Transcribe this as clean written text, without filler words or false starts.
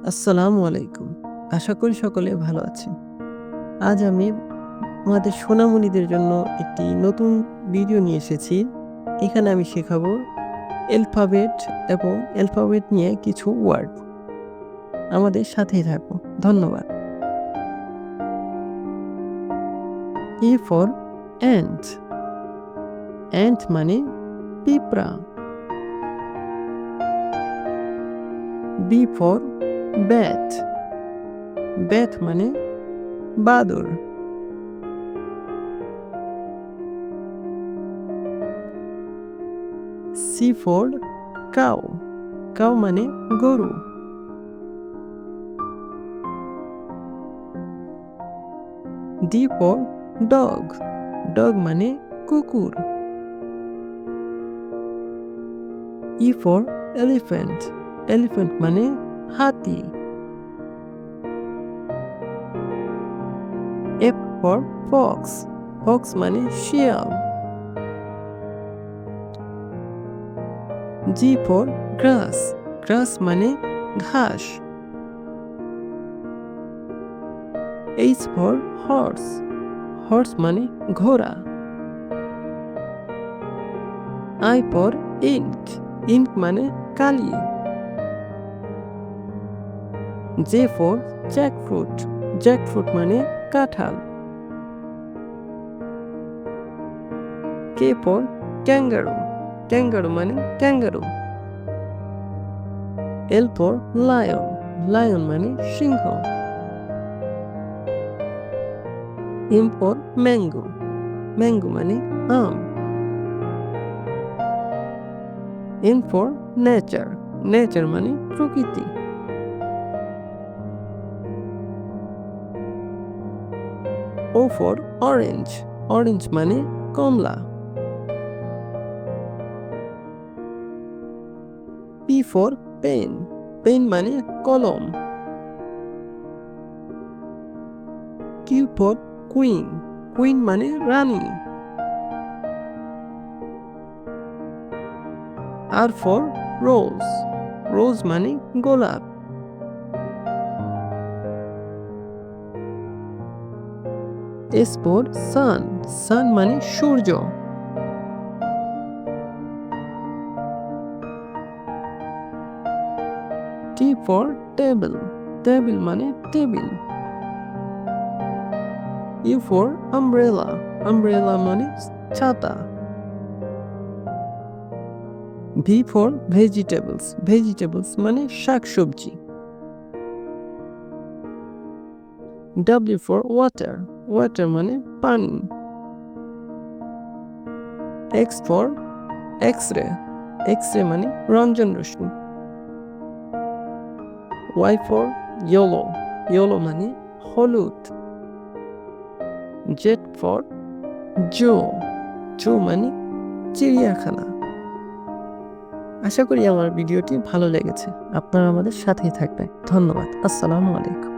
আসসালামু আলাইকুম। আশা করি সকলে ভালো আছেন। আজ আমি আমাদের সোনামণিদের জন্য একটি নতুন ভিডিও নিয়ে এসেছি। এখানে আমি শেখাবো অ্যালফাবেট এবং অ্যালফাবেট নিয়ে কিছু ওয়ার্ড। আমাদের সাথেই থাকুন। ধন্যবাদ। A for ant. ant মানে পিঁপড়া। B for bat. bat মানে বাদুড়। C for cow. cow মানে গরু। D for dog. dog মানে কুকুর। E for elephant. elephant মানে হাতি। F for fox. fox মানে শিয়াল। G for grass. grass মানে ঘাস। H for horse. horse মানে ঘোড়া। I for ink. ink মানে কালি। J for jackfruit. jackfruit মানে কাঁঠাল। K for kangaroo. kangaroo মানে kangaroo. L for lion. lion মানে সিংহ। M for mango. mango মানে আম। N for nature. nature মানে প্রকৃতি। O for orange. orange মানে কমলা। P for pen. pen মানে কলম। Q for queen. queen মানে রানী। R for rose. rose মানে গোলাপ। S for sun. sun মানে সূর্য। T for table. table মানে table. U for umbrella. umbrella মানে ছাতা। V for vegetables. vegetables মানে শাকসবজি। W for water. water মানে পানি। X for x-ray. x-ray মানে রঞ্জন রশ্মি। Y for yellow. yellow মানে হলুদ। Z for zoo. zoo মানে চিড়িয়াখানা। আশা করি আমার ভিডিওটি ভালো লেগেছে। আপনারা আমাদের সাথেই থাকবেন। ধন্যবাদ। আসসালামু আলাইকুম।